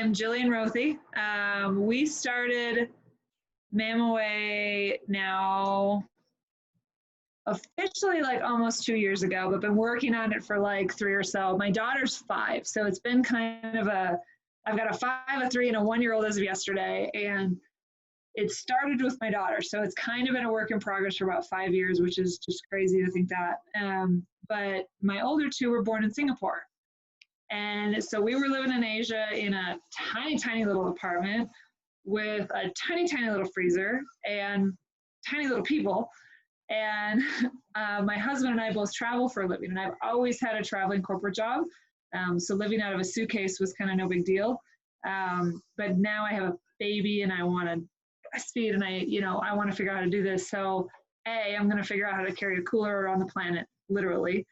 am Jillian Rothy. We started MAMMaway now officially like almost 2 years ago, but been working on it for like 3 or so. My daughter's 5, so it's been kind of I've got a 5, a 3, and a 1-year-old as of yesterday, and it started with my daughter, so it's kind of been a work in progress for about 5 years, which is just crazy to think that. But my older 2 were born in Singapore. And so we were living in Asia in a tiny, tiny little apartment with a tiny, tiny little freezer and tiny little people. And my husband and I both travel for a living, and I've always had a traveling corporate job. So living out of a suitcase was kind of no big deal. But now I have a baby and I want to breastfeed, and I want to figure out how to do this. So A, I'm going to figure out how to carry a cooler around the planet, literally.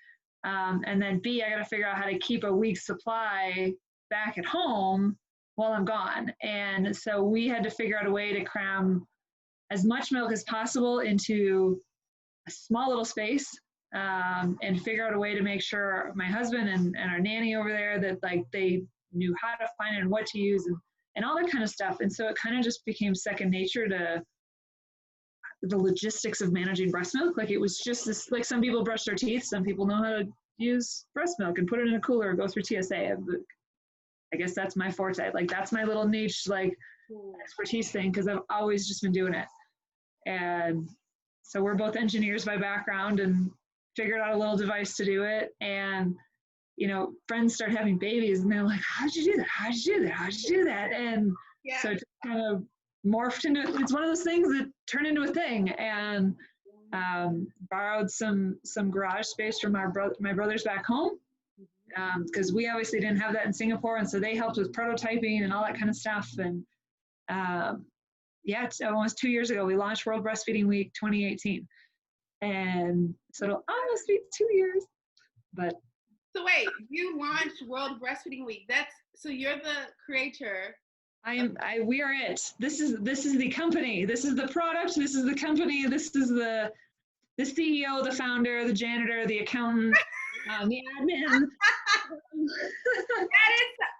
And then B, I got to figure out how to keep a week's supply back at home while I'm gone. And so we had to figure out a way to cram as much milk as possible into a small little space, and figure out a way to make sure my husband and our nanny over there that like they knew how to find it and what to use and all that kind of stuff. And so it kind of just became second nature to the logistics of managing breast milk. Like it was just this, like some people brush their teeth, some people know how to use breast milk and put it in a cooler or go through TSA. I guess that's my forte. Like that's my little niche, like expertise thing, because I've always just been doing it. And so we're both engineers by background and figured out a little device to do it. And, friends start having babies and they're like, how'd you do that? How'd you do that? How'd you do that? And so it just kind of morphed into, it's one of those things that turned into a thing. And borrowed some garage space from my brothers back home, because we obviously didn't have that in Singapore. And so they helped with prototyping and all that kind of stuff. And it's almost 2 years ago, we launched World Breastfeeding Week 2018. And so it'll almost be 2 years. But so wait, you launched World Breastfeeding Week. So you're the creator. We are it. This is the company. This is the product. This is the company. This is the CEO, the founder, the janitor, the accountant, the admin.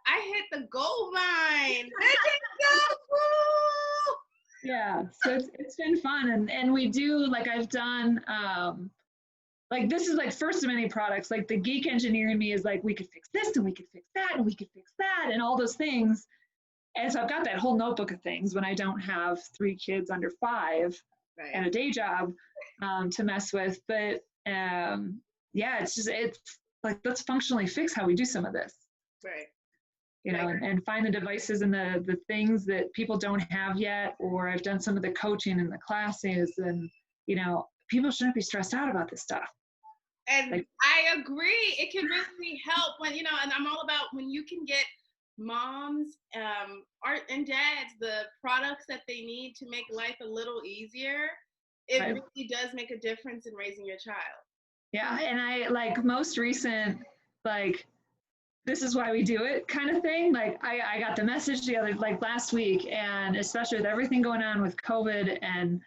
I hit the gold line. That is so cool. Yeah, so it's been fun, and we do, like I've done, like this is like first of many products. Like the geek engineer in me is like, we could fix this and we could fix that and we could fix that and all those things. And so I've got that whole notebook of things when I don't have 3 kids under 5 and a day job to mess with. But it's like, let's functionally fix how we do some of this. Right. And find the devices and the things that people don't have yet. Or I've done some of the coaching in the classes, and, people shouldn't be stressed out about this stuff. And like, I agree. It can really help when, and I'm all about when you can get moms and dads the products that they need to make life a little easier. It really does make a difference in raising your child. Yeah, and I like most recent, like, this is why we do it kind of thing. Like I got the message the other, like last week, and especially with everything going on with COVID, and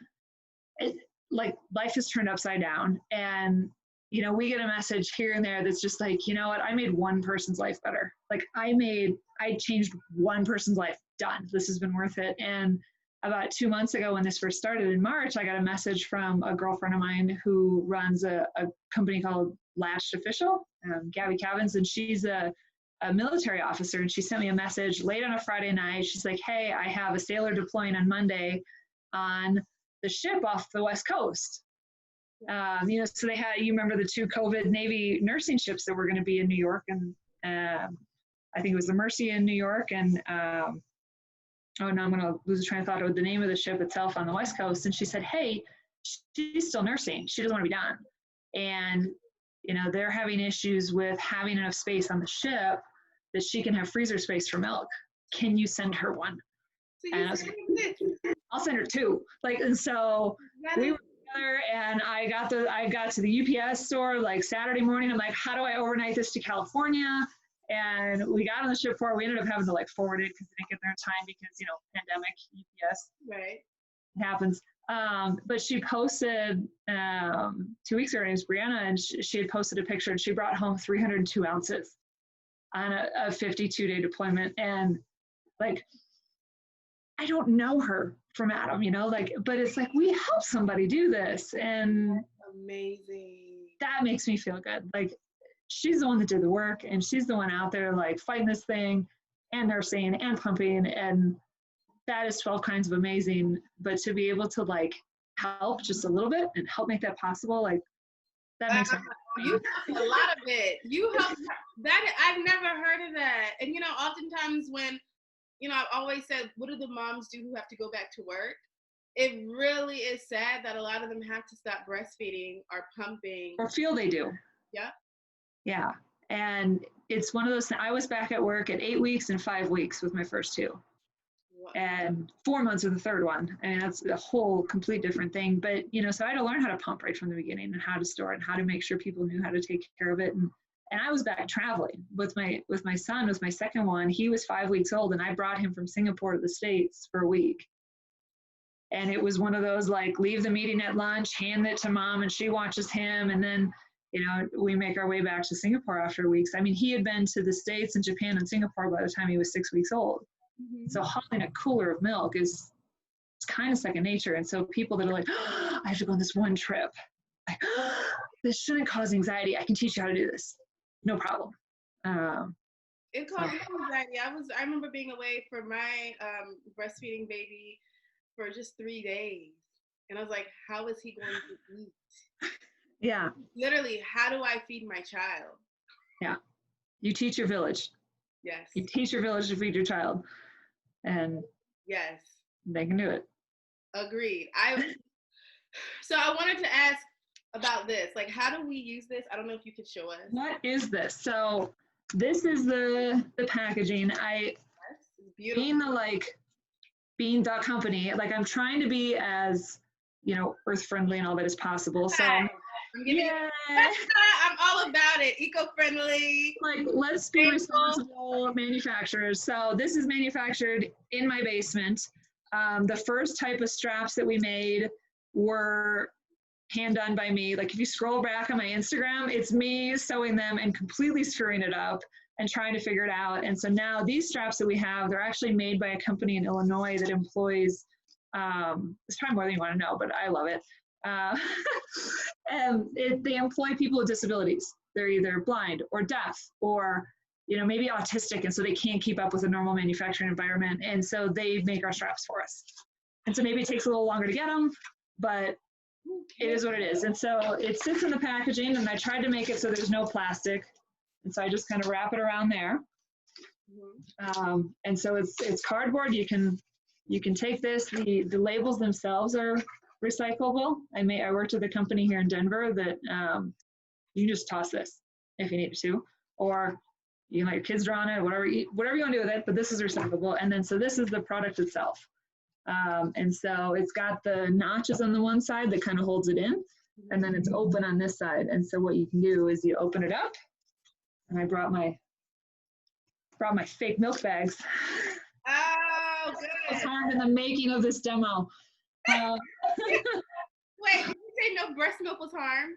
like life is turned upside down. And, we get a message here and there that's just like, you know what, I made one person's life better. Like I changed one person's life. Done. This has been worth it. And about 2 months ago, when this first started in March, I got a message from a girlfriend of mine who runs a company called Latched Official, Gabby Cavins, and she's a military officer. And she sent me a message late on a Friday night. She's like, hey, I have a sailor deploying on Monday on the ship off the West Coast. So they had, you remember the 2 COVID Navy nursing ships that were going to be in New York, and I think it was the Mercy in New York, and now I'm going to lose a train of thought of the name of the ship itself on the West Coast. And she said, hey, she's still nursing. She doesn't want to be done. And, they're having issues with having enough space on the ship that she can have freezer space for milk. Can you send her one? So and I was like, I'll send her 2. Like, and so we were together, and I got to the UPS store like Saturday morning. I'm like, how do I overnight this to California? And we got on the ship for it. We ended up having to like forward it because they didn't get there in time because, pandemic, UPS. Right. It happens. But she posted 2 weeks ago, her name's Brianna, and she had posted a picture, and she brought home 302 ounces on a 52-day deployment. And Like, I don't know her from Adam, you know, like, but it's like, we help somebody do this. And amazing. That makes me feel good. Like, she's the one that did the work, and she's the one out there like fighting this thing and nursing and pumping. And that is 12 kinds of amazing. But to be able to like help just a little bit and help make that possible, like, that makes me you helped a lot of it. You helped that. I've never heard of that. And you know, oftentimes when, you know, I've always said, what do the moms do who have to go back to work? It really is sad that a lot of them have to stop breastfeeding or pumping. or feel they do. Yeah. Yeah. And it's one of those, I was back at work at 8 weeks and 5 weeks with my first two. Wow. And 4 months with the third one. And that's a whole complete different thing. But, you know, so I had to learn how to pump right from the beginning and how to store it and how to make sure people knew how to take care of it. And I was back traveling with my son, was my second one. He was 5 weeks old, and I brought him from Singapore to the States for a week. And it was one of those, like, leave the meeting at lunch, hand it to mom, and she watches him. And then, you know, we make our way back to Singapore after weeks. I mean, he had been to the States and Japan and Singapore by the time he was 6 weeks old. Mm-hmm. So hauling a cooler of milk is, it's kind of second nature. And so people that are like, oh, I have to go on this one trip. Like, oh, this shouldn't cause anxiety. I can teach you how to do this. No problem. It caused me anxiety. I remember being away for my breastfeeding baby for just 3 days. And I was like, how is he going to eat? Yeah. Literally, how do I feed my child? Yeah. You teach your village. Yes. You teach your village to feed your child. And yes, they can do it. Agreed. So I wanted to ask about this. Like, how do we use this? I don't know if you could show us. What is this? So this is the packaging. Being the like bean duck company, like, I'm trying to be as, you know, earth friendly and all that as possible. So I'm all about it. Eco-friendly. Like, let's be responsible manufacturers. So this is manufactured in my basement. The first type of straps that we made were hand done by me. Like, if you scroll back on my Instagram, it's me sewing them and completely screwing it up and trying to figure it out. And so now these straps that we have, they're actually made by a company in Illinois that employs, it's probably more than you want to know, but I love it. And they employ people with disabilities. They're either blind or deaf or, you know, maybe autistic, and so they can't keep up with a normal manufacturing environment. And so they make our straps for us. And so maybe it takes a little longer to get them, but it is what it is. And so it sits in the packaging, and I tried to make it so there's no plastic. And so I just kind of wrap it around there. And so it's cardboard. You can take this. The labels themselves are recyclable. I worked with a company here in Denver that you can just toss this if you need to, or you can let your kids draw on it, whatever you want to do with it. But this is recyclable. And then so this is the product itself. And so it's got the notches on the one side that kind of holds it in, and then it's open on this side. And so what you can do is you open it up, and I brought my fake milk bags. Oh, good. It's hard in the making of this demo. Wait, did you say no breast milk was harmed?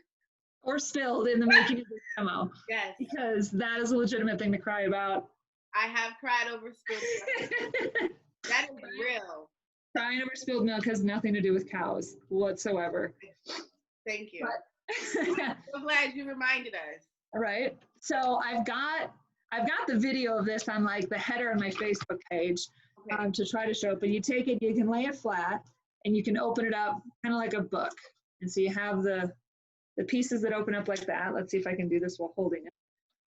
Or spilled in the making of this demo. Yes. Because that is a legitimate thing to cry about. I have cried over spilled milk. That is real. Crying over spilled milk has nothing to do with cows whatsoever. Thank you. I'm so glad you reminded us. All right. So I've got the video of this on like the header on my Facebook page, okay, to try to show it. But you take it, you can lay it flat, and you can open it up kind of like a book. And so you have the pieces that open up like that. Let's see if I can do this while holding it.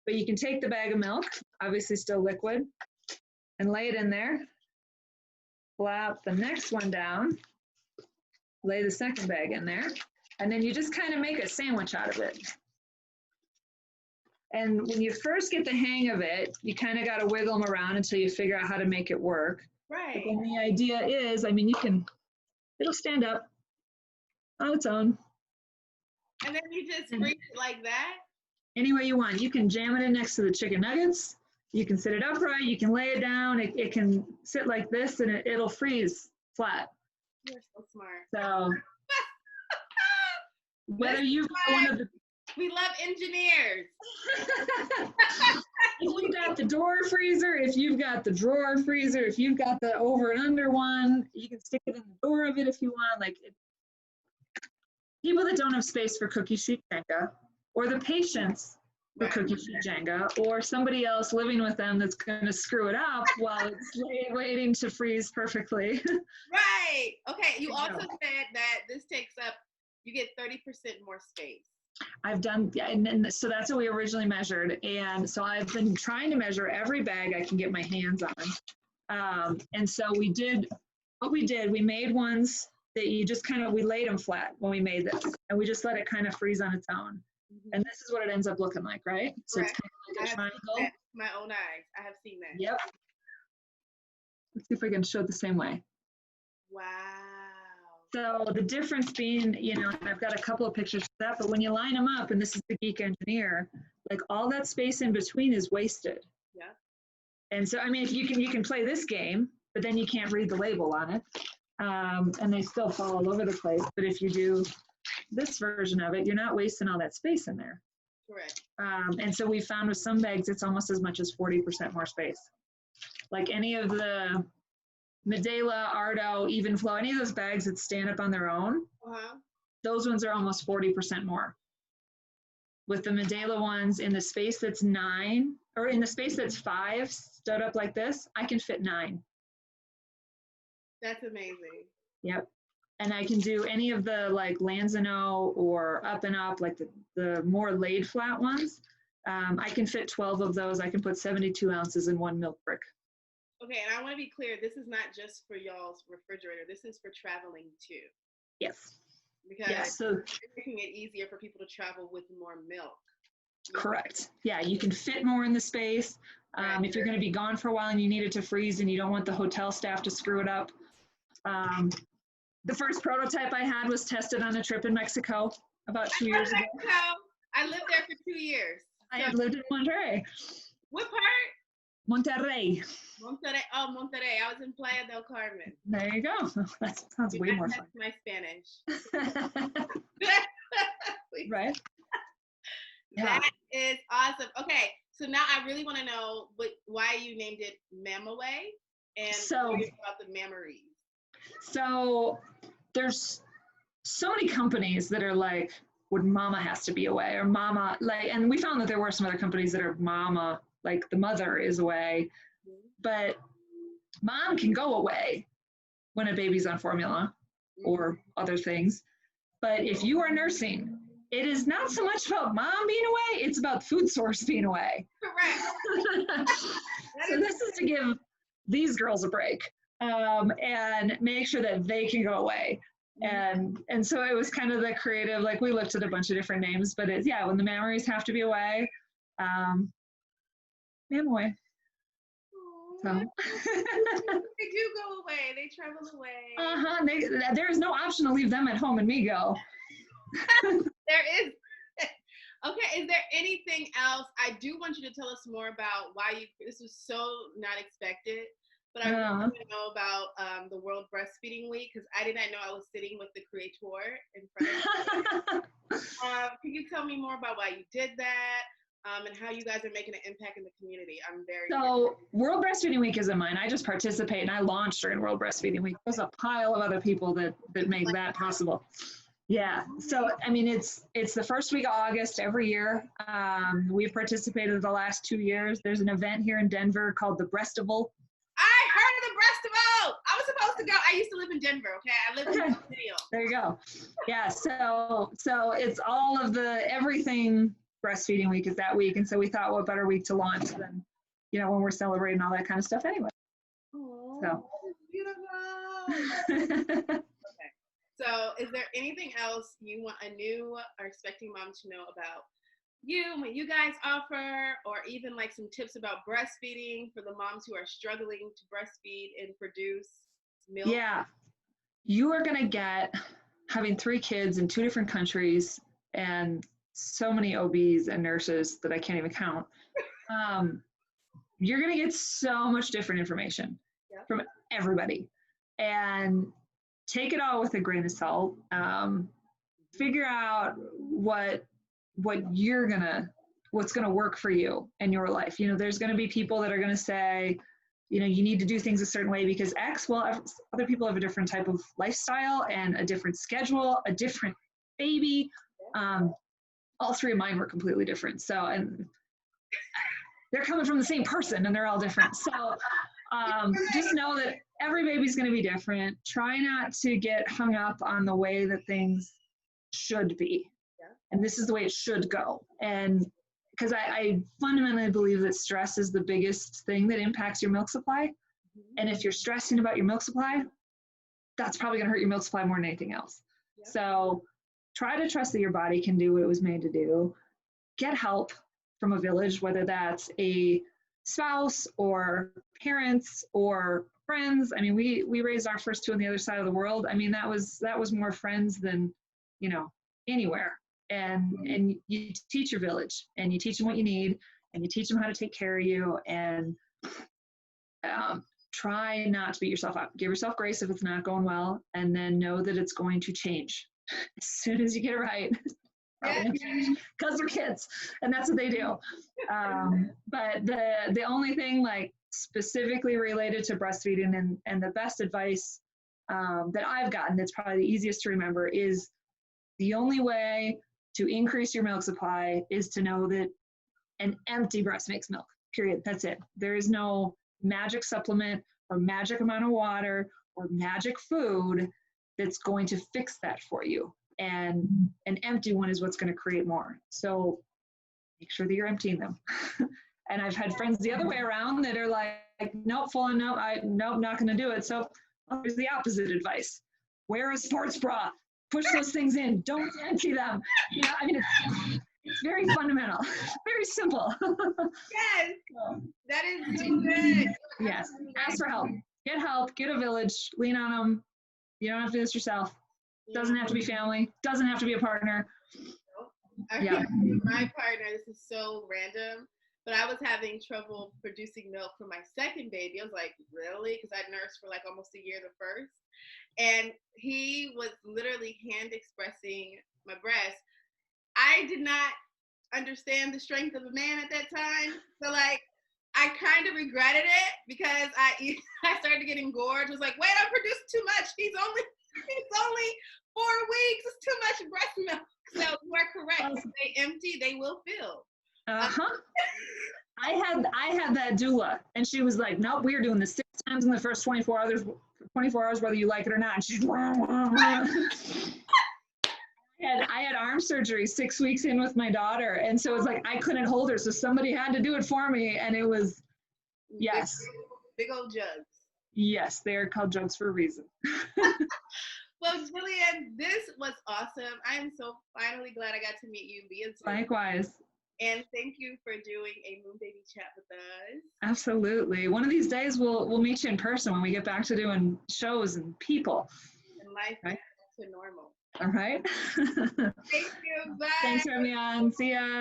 But you can take the bag of milk, obviously still liquid, and lay it in there. Flap the next one down, lay the second bag in there, and then you just kind of make a sandwich out of it. And when you first get the hang of it, you kind of got to wiggle them around until you figure out how to make it work. Right. And the idea is, I mean, it'll stand up on its own. And then you just freeze it like that? Any way you want. You can jam it in next to the chicken nuggets. You can sit it upright. You can lay it down. It can sit like this, and it'll freeze flat. You're so smart. So whether you one of the We love engineers. If you've got the door freezer, if you've got the drawer freezer, if you've got the over and under one, you can stick it in the door of it if you want. Like people that don't have space for cookie sheet Jenga, or the patience for cookie sheet Jenga, or somebody else living with them that's going to screw it up while it's waiting to freeze perfectly. Right. Okay. You also said that this takes up, you get 30% more space. I've done, and so that's what we originally measured. And so I've been trying to measure every bag I can get my hands on. And so we made ones that you just kind of, we laid them flat when we made this, and we just let it kind of freeze on its own. Mm-hmm. And this is what it ends up looking like, right? So it's kind of like a triangle. My own eyes. I have seen that. Yep. Let's see if we can show it the same way. Wow. So the difference being, and I've got a couple of pictures of that, but when you line them up, and this is the geek engineer, like all that space in between is wasted. Yeah. And so, I mean, if you can play this game, but then you can't read the label on it, and they still fall all over the place. But if you do this version of it, you're not wasting all that space in there. Correct. And so we found with some bags, it's almost as much as 40% more space. Like any of the Medela, Ardo, Even Flow, any of those bags that stand up on their own, those ones are almost 40% more. With the Medela ones in the space that's 9, or in the space that's 5, stood up like this, I can fit 9. That's amazing. Yep. And I can do any of the like Lanzano or Up and Up, like the more laid flat ones. I can fit 12 of those. I can put 72 ounces in one milk brick. Okay, and I want to be clear, this is not just for y'all's refrigerator. This is for traveling too. Yes. Because you're making it easier for people to travel with more milk. Correct. Yeah, you can fit more in the space. If you're going to be gone for a while and you need it to freeze and you don't want the hotel staff to screw it up. The first prototype I had was tested on a trip in Mexico about 2 years ago. I lived there for 2 years. I had lived in Monterrey. What part? Monterrey. Monterrey. Oh, Monterrey. I was in Playa del Carmen. There you go. That sounds way more fun. My Spanish. Right? Yeah. That is awesome. Okay, so now I really want to know why you named it MAMMaway and about the mammaries. So there's so many companies that are like, "Would mama has to be away," or mama, like, and we found that there were some other companies that are mama, like the mother is away, but mom can go away when a baby's on formula or other things. But if you are nursing, it is not so much about mom being away, it's about food source being away. Correct. So this is to give these girls a break and make sure that they can go away. And so it was kind of the creative, like we looked at a bunch of different names, but it's, when the mammaries have to be away, MAMMaway. So. They do go away. They travel away. There is no option to leave them at home and me go. There is. Okay, is there anything else? I do want you to tell us more about why this was so not expected, but I want to know about the World Breastfeeding Week, because I did not know I was sitting with the creator in front of me. Can you tell me more about why you did that? And how you guys are making an impact in the community. I'm very So World Breastfeeding Week isn't mine. I just participate and I launched during World Breastfeeding Week. There's a pile of other people that make that possible. Yeah. So I mean, it's the first week of August every year. We've participated the last 2 years. There's an event here in Denver called the Breastival. I heard of the Breastival. I was supposed to go. I used to live in Denver. Okay, I lived in Video. There you go. Yeah. So it's all of everything. Breastfeeding Week is that week, and so we thought, what better week to launch than, when we're celebrating all that kind of stuff anyway. Aww, so beautiful. Okay. So is there anything else you want a new or expecting mom to know about you, what you guys offer, or even like some tips about breastfeeding for the moms who are struggling to breastfeed and produce milk? Yeah, you are gonna get, having 3 kids in 2 different countries and so many OBs and nurses that I can't even count. You're going to get so much different information from everybody, and take it all with a grain of salt. Figure out what what's gonna work for you in your life. You know, there's gonna be people that are gonna say, you know, you need to do things a certain way because X. Well, other people have a different type of lifestyle and a different schedule, a different baby. All three of mine were completely different. So, and they're coming from the same person and they're all different. So just know that every baby's going to be different. Try not to get hung up on the way that things should be. Yeah. And this is the way it should go. And because I fundamentally believe that stress is the biggest thing that impacts your milk supply. Mm-hmm. And if you're stressing about your milk supply, that's probably going to hurt your milk supply more than anything else. Yeah. So try to trust that your body can do what it was made to do. Get help from a village, whether that's a spouse or parents or friends. I mean, we raised our first two on the other side of the world. I mean, that was more friends than, you know, anywhere. And you teach your village and you teach them what you need and you teach them how to take care of you, and try not to beat yourself up. Give yourself grace if it's not going well, and then know that it's going to change as soon as you get it right. Because they're kids and that's what they do. But the only thing like specifically related to breastfeeding and the best advice that I've gotten that's probably the easiest to remember is the only way to increase your milk supply is to know that an empty breast makes milk, period. That's it. There is no magic supplement or magic amount of water or magic food that's going to fix that for you. And an empty one is what's going to create more. So make sure that you're emptying them. And I've had friends the other way around that are like, nope, full on, nope, not going to do it. So here's the opposite advice. Wear a sports bra. Push those things in. Don't empty them. You know, I mean, it's very fundamental, very simple. Yes, that is so good. Yes, ask for help. Get help. Get a village. Lean on them. You don't have to do this yourself. Doesn't have to be family. Doesn't have to be a partner. Yeah. My partner, this is so random, but I was having trouble producing milk for my second baby. I was like, really? Because I nursed for like almost a year the first. And he was literally hand expressing my breast. I did not understand the strength of a man at that time. So like, I kind of regretted it because I started getting gorged. I was like, wait, I'm producing too much. He's only 4 weeks. It's too much breast milk. So you are correct. If they empty, they will fill. I had that doula, and she was like, nope, we're doing this 6 times in the first 24 hours, whether you like it or not. And she's I had arm surgery 6 weeks in with my daughter, and so it's like I couldn't hold her, so somebody had to do it for me, and it was yes. Big old jugs. Yes, they are called jugs for a reason. Well, Jillian, this was awesome. I am so finally glad I got to meet you. Likewise. And thank you for doing a Moon Baby Chat with us. Absolutely. One of these days we'll meet you in person when we get back to doing shows and people. And life right? Back to normal. All right. Thank you. Bye. Thanks for having me on. See ya.